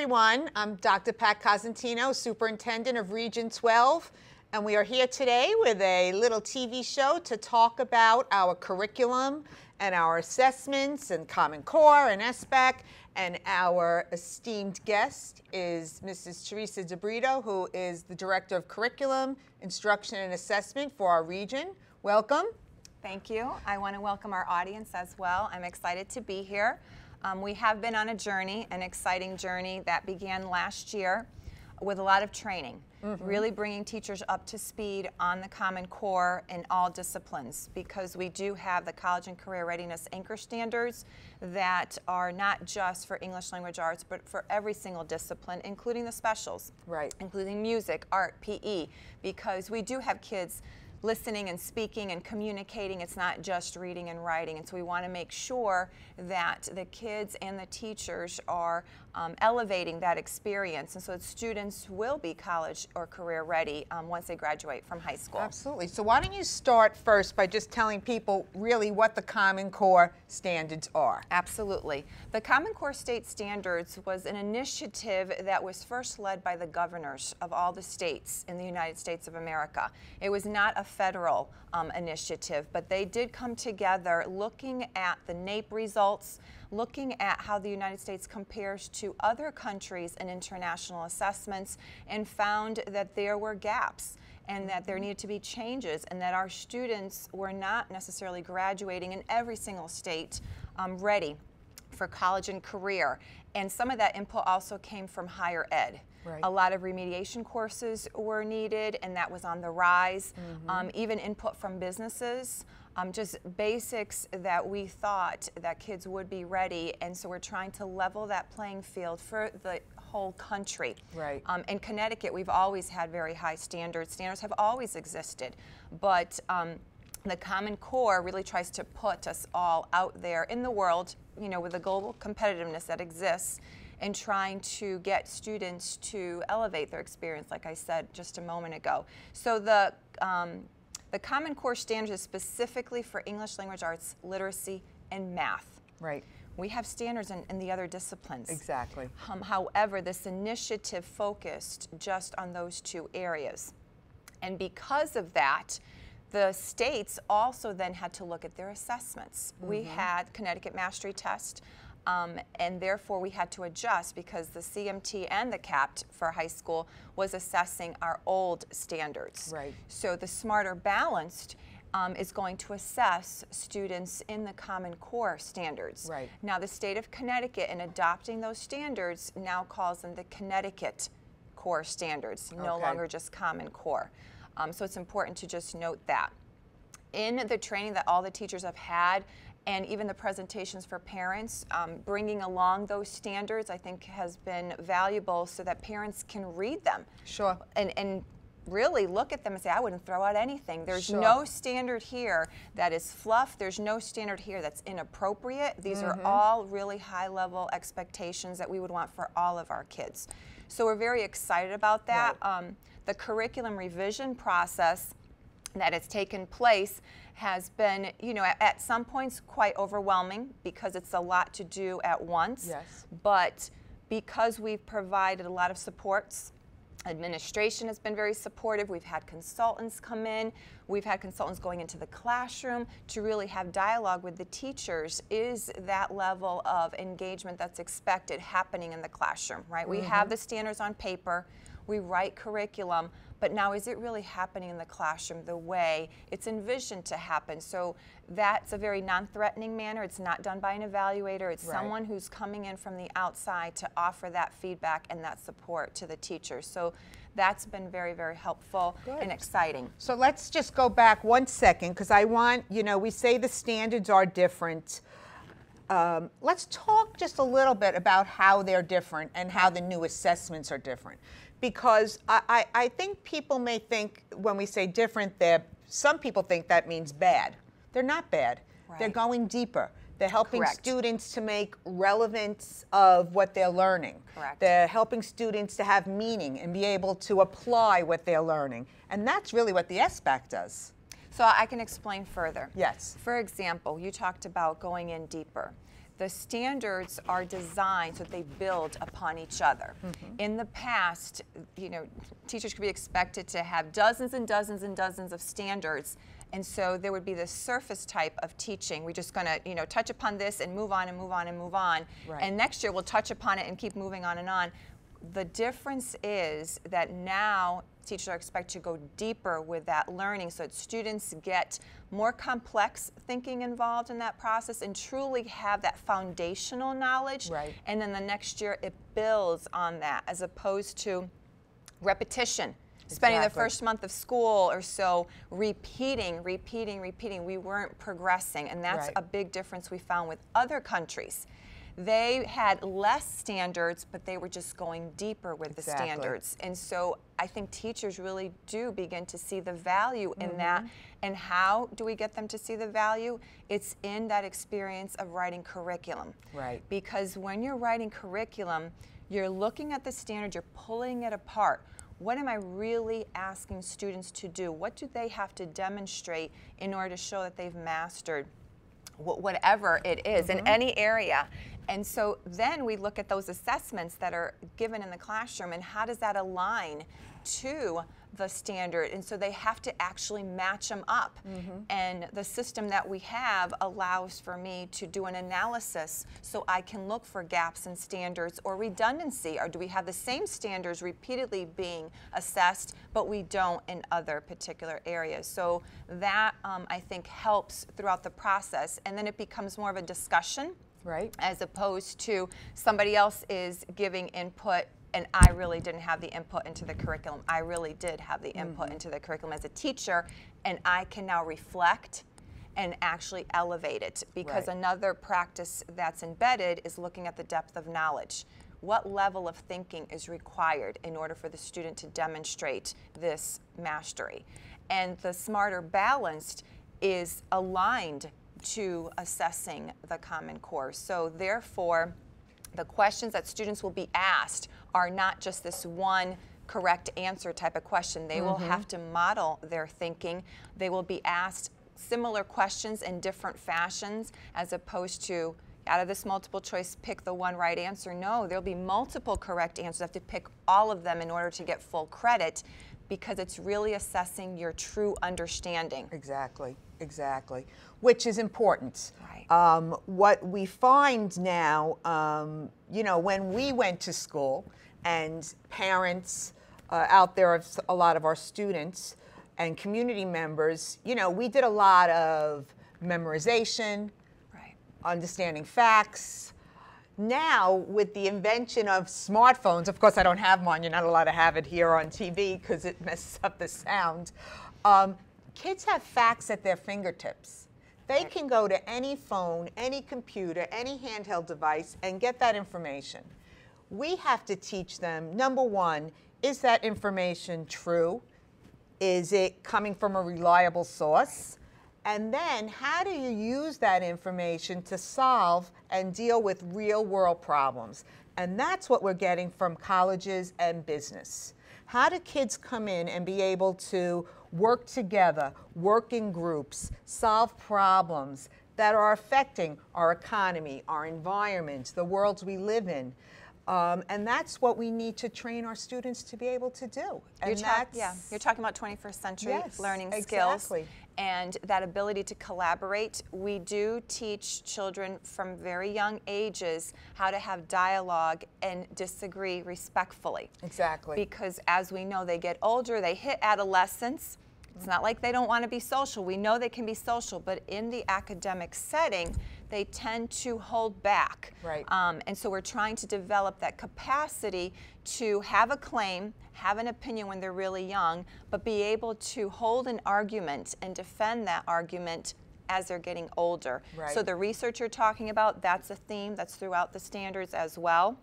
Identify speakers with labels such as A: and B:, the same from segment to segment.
A: everyone. I'm Dr. Pat Cosentino, Superintendent of Region 12, and we are here today with a little TV show to talk about our curriculum and our assessments and Common Core and SBAC. And our esteemed guest is Mrs. Teresa DeBrito, who is the Director of Curriculum, Instruction, and Assessment for our region. Welcome.
B: Thank you. I want to welcome our audience as well. I'm excited to be here. We have been on a journey, an exciting journey that began last year with a lot of training, really bringing teachers up to speed on the Common Core in all disciplines, because we do have the College and Career Readiness Anchor Standards that are not just for English Language Arts, but for every single discipline, including the specials, including music, art, PE, because we do have kids listening and speaking and communicating. It's not just reading and writing, and so we want to make sure that the kids and the teachers are elevating that experience, and so that students will be college or career ready once they graduate from high school.
A: Absolutely. So why don't you start first by just telling people really what the Common Core standards are?
B: Absolutely. The Common Core State Standards was an initiative that was first led by the governors of all the states in the United States of America. It was not a federal initiative, but they did come together looking at the NAEP results, looking at how the United States compares to other countries in international assessments, and found that there were gaps and that there needed to be changes, and that our students were not necessarily graduating in every single state ready for college and career. And some of that input also came from higher ed. A lot of remediation courses were needed, and that was on the rise. Even input from businesses, just basics that we thought that kids would be ready, and so we're trying to level that playing field for the whole country. In Connecticut, we've always had very high standards. Standards have always existed, but the Common Core really tries to put us all out there in the world, you know, with the global competitiveness that exists, and trying to get students to elevate their experience, like I said just a moment ago. So the Common Core Standards is specifically for English Language Arts, literacy, and math. We have standards in the other disciplines. However, this initiative focused just on those two areas. And because of that, the states also then had to look at their assessments. We had Connecticut Mastery Test, and therefore we had to adjust because the CMT and the CAPT for high school was assessing our old standards. So the Smarter Balanced is going to assess students in the Common Core standards. Now the state of Connecticut, in adopting those standards, now calls them the Connecticut Core Standards, no longer just Common Core. So it's important to just note that. In the training that all the teachers have had, and even the presentations for parents, bringing along those standards, I think has been valuable so that parents can read them. And really look at them and say, I wouldn't throw out anything. There's no standard here that is fluff. There's no standard here that's inappropriate. These are all really high-level expectations that we would want for all of our kids. So we're very excited about that. The curriculum revision process that has taken place has been, you know, at some points quite overwhelming because it's a lot to do at once. But because we've provided a lot of supports, administration has been very supportive. We've had consultants come in. We've had consultants going into the classroom to really have dialogue with the teachers. Is that level of engagement that's expected happening in the classroom, We have the standards on paper. We write curriculum, but now is it really happening in the classroom the way it's envisioned to happen? So that's a very non-threatening manner. It's not done by an evaluator. It's someone who's coming in from the outside to offer that feedback and that support to the teachers. So that's been very, very helpful and exciting.
A: So let's just go back 1 second, because I want, you know, we say the standards are different. Let's talk just a little bit about how they're different and how the new assessments are different. Because I think people may think when we say different, some people think that means bad. They're not bad. They're going deeper. They're helping students to make relevance of what they're learning. They're helping students to have meaning and be able to apply what they're learning. And that's really what the SBAC does.
B: So I can explain further.
A: Yes.
B: For example, you talked about going in deeper. The standards are designed so that they build upon each other. In the past, teachers could be expected to have dozens and dozens and dozens of standards, and so there would be this surface type of teaching. We're just going to, touch upon this and move on and move on and move on.
A: Right.
B: And next year we'll touch upon it and keep moving on and on. The difference is that now teachers are expected to go deeper with that learning so that students get more complex thinking involved in that process and truly have that foundational knowledge.
A: Right.
B: And then the next year it builds on that as opposed to repetition. Spending the first month of school or so repeating, we weren't progressing, and that's
A: Right.
B: a big difference we found with other countries. They had less standards, but they were just going deeper with the standards. And so I think teachers really do begin to see the value in that. And how do we get them to see the value? It's in that experience of writing curriculum.
A: Right.
B: Because when you're writing curriculum, you're looking at the standard, you're pulling it apart. What am I really asking students to do? What do they have to demonstrate in order to show that they've mastered whatever it is in any area? And so then we look at those assessments that are given in the classroom and how does that align to the standard, and so they have to actually match them up. And the system that we have allows for me to do an analysis so I can look for gaps in standards or redundancy, or do we have the same standards repeatedly being assessed but we don't in other particular areas. So that I think helps throughout the process, and then it becomes more of a discussion.
A: Right.
B: As opposed to somebody else is giving input and I really didn't have the input into the curriculum. I really did have the input into the curriculum as a teacher, and I can now reflect and actually elevate it, because
A: Right.
B: another practice that's embedded is looking at the depth of knowledge. What level of thinking is required in order for the student to demonstrate this mastery? And the Smarter Balanced is aligned to assessing the Common Core. So therefore, the questions that students will be asked are not just this one correct answer type of question. They will have to model their thinking. They will be asked similar questions in different fashions, as opposed to, out of this multiple choice, pick the one right answer. No, there'll be multiple correct answers. You have to pick all of them in order to get full credit, because it's really assessing your true understanding.
A: Exactly, exactly, which is important.
B: Right.
A: What we find now, when we went to school, and parents out there, of a lot of our students and community members, we did a lot of memorization,
B: Right.
A: understanding facts. Now, with the invention of smartphones, of course I don't have mine, you're not allowed to have it here on TV because it messes up the sound. Kids have facts at their fingertips. They can go to any phone, any computer, any handheld device and get that information. We have to teach them, number one, is that information true? Is it coming from a reliable source? And then, how do you use that information to solve and deal with real-world problems? And that's what we're getting from colleges and business. How do kids come in and be able to work together, work in groups, solve problems that are affecting our economy, our environment, the worlds we live in? And that's what we need to train our students to be able to do. And
B: You're talking about 21st century
A: Yes,
B: learning
A: exactly.
B: skills and that ability to collaborate. We do teach children from very young ages how to have dialogue and disagree respectfully.
A: Exactly.
B: Because as we know, they get older, they hit adolescence. It's not like they don't want to be social. We know they can be social, but in the academic setting, they tend to hold back.
A: Right.
B: And so we're trying to develop that capacity to have a claim, have an opinion when they're really young, but be able to hold an argument and defend that argument as they're getting older.
A: Right.
B: So the research you're talking about, that's a theme that's throughout the standards as well.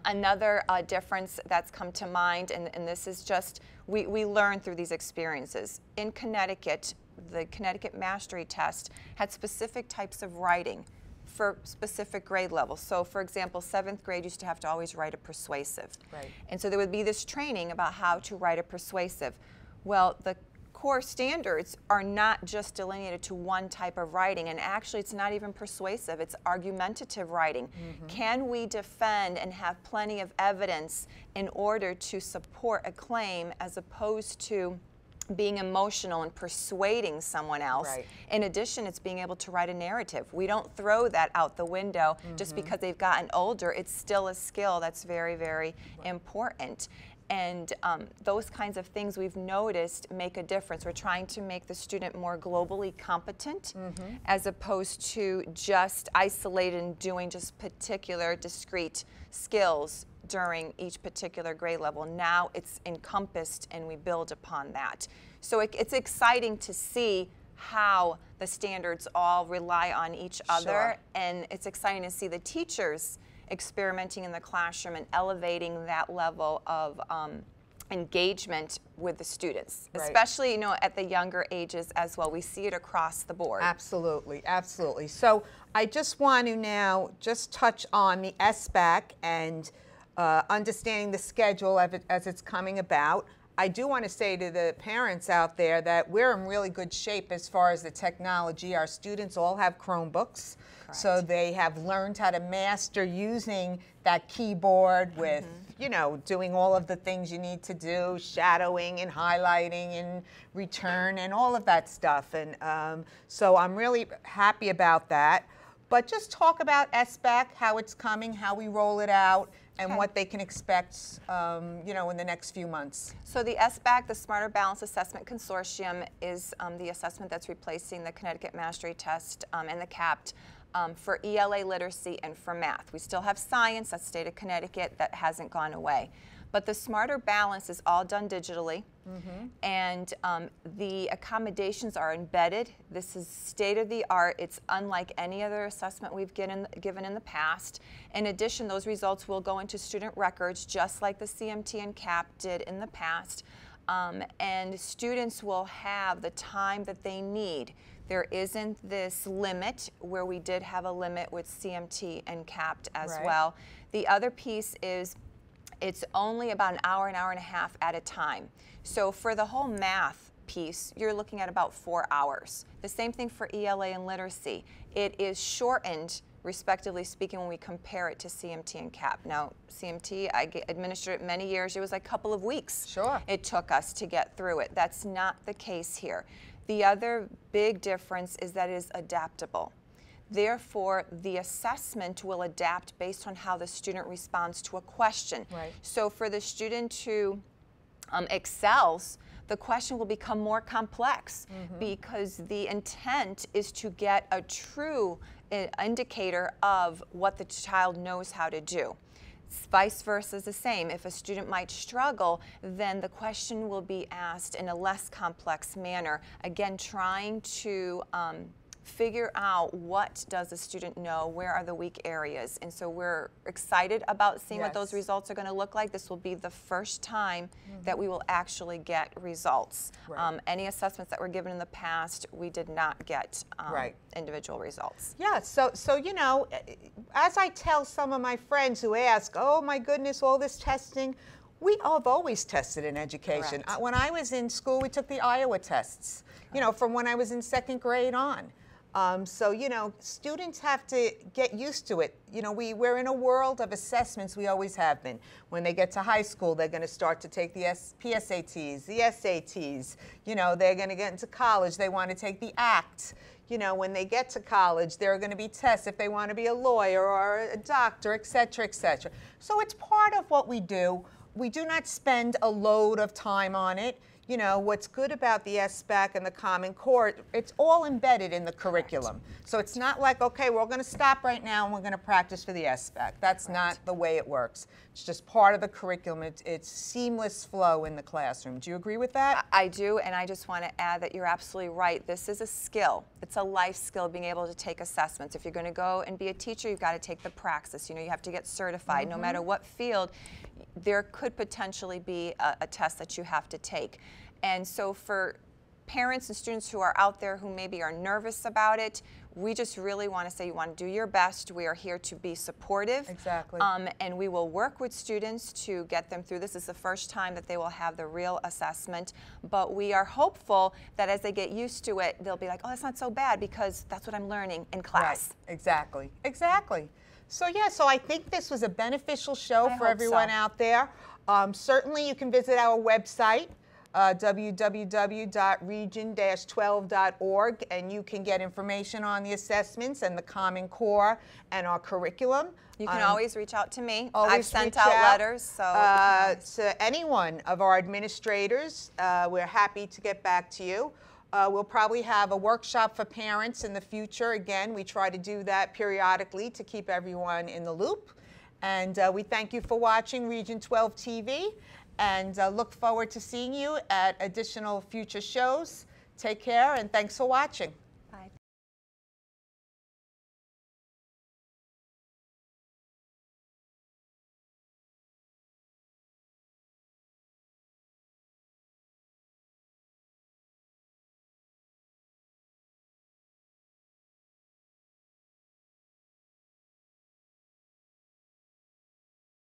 B: Another difference that's come to mind, and this is just, we learn through these experiences. In Connecticut, the Connecticut Mastery Test had specific types of writing for specific grade levels. So for example, 7th grade used to have to always write a persuasive.
A: Right.
B: And so there would be this training about how to write a persuasive. Well, the core standards are not just delineated to one type of writing, and actually it's not even persuasive, it's argumentative writing. Can we defend and have plenty of evidence in order to support a claim as opposed to being emotional and persuading someone else?
A: Right.
B: In addition, it's being able to write a narrative. We don't throw that out the window just because they've gotten older. It's still a skill that's very, very important. And those kinds of things we've noticed make a difference. We're trying to make the student more globally competent as opposed to just isolated and doing just particular discrete skills during each particular grade level. Now it's encompassed and we build upon that. So it's exciting to see how the standards all rely on each other, and it's exciting to see the teachers experimenting in the classroom and elevating that level of engagement with the students, especially, you know, at the younger ages as well. We see it across the board.
A: Absolutely, absolutely. So I just want to now just touch on the SBAC and understanding the schedule as it's coming about. I do want to say to the parents out there that we're in really good shape as far as the technology. Our students all have Chromebooks, so they have learned how to master using that keyboard with, you know, doing all of the things you need to do, shadowing and highlighting and return and all of that stuff. And so I'm really happy about that. But just talk about SBAC, how it's coming, how we roll it out, and what they can expect, you know, in the next few months.
B: So the SBAC, the Smarter Balanced Assessment Consortium, is the assessment that's replacing the Connecticut Mastery Test and the CAPT for ELA literacy and for math. We still have science, that's state of Connecticut, that hasn't gone away. But the Smarter Balance is all done digitally, and the accommodations are embedded. This is state-of-the-art. It's unlike any other assessment we've given in the past. In addition, those results will go into student records, just like the CMT and CAP did in the past, and students will have the time that they need. There isn't this limit where we did have a limit with CMT and CAPT as well. The other piece is it's only about an hour and a half at a time. So for the whole math piece, you're looking at about 4 hours. The same thing for ELA and literacy. It is shortened, respectively speaking, when we compare it to CMT and CAP. Now, CMT, I administered it many years. It was a couple of weeks it took us to get through it. That's not the case here. The other big difference is that it is adaptable. Therefore, the assessment will adapt based on how the student responds to a question. So for the student who excels, the question will become more complex because the intent is to get a true indicator of what the child knows how to do. Vice versa is the same. If a student might struggle, then the question will be asked in a less complex manner, again trying to figure out what does the student know, where are the weak areas. And so we're excited about seeing what those results are going to look like. This will be the first time that we will actually get results. Any assessments that were given in the past, we did not get individual results.
A: Yeah, so you know, as I tell some of my friends who ask, oh my goodness, all this testing, we have always tested in education. When I was in school, we took the Iowa tests, you know, from when I was in 2nd grade on. So, you know, students have to get used to it. You know, we're in a world of assessments, we always have been. When they get to high school, they're going to start to take the PSATs, the SATs. You know, they're going to get into college, they want to take the ACT. You know, when they get to college, there are going to be tests if they want to be a lawyer or a doctor, et cetera, et cetera. So it's part of what we do. We do not spend a load of time on it. You know, what's good about the SBAC and the Common Core, it's all embedded in the curriculum. So it's not like, okay, we're going to stop right now and we're going to practice for the SBAC. That's not the way it works. It's just part of the curriculum. It's seamless flow in the classroom. Do you agree with that?
B: I do, and I just want to add that you're absolutely right. This is a skill. It's a life skill, being able to take assessments. If you're going to go and be a teacher, you've got to take the praxis. You know, you have to get certified. No matter what field, there could potentially be a test that you have to take. And so for parents and students who are out there who maybe are nervous about it, we just really want to say you want to do your best. We are here to be supportive.
A: Exactly.
B: And we will work with students to get them through. This is the first time that they will have the real assessment. But we are hopeful that as they get used to it, they'll be like, oh, that's not so bad because that's what I'm learning in class.
A: Right. Exactly. Exactly. So yeah, so I think this was a beneficial show for everyone out there. Certainly you can visit our website, www.region-12.org, and you can get information on the assessments and the Common Core and our curriculum.
B: You can always reach out to me. I've sent out letters. So
A: to any one of our administrators, we're happy to get back to you. We'll probably have a workshop for parents in the future. Again, we try to do that periodically to keep everyone in the loop. And we thank you for watching Region 12 TV, and look forward to seeing you at additional future shows. Take care, and thanks for watching.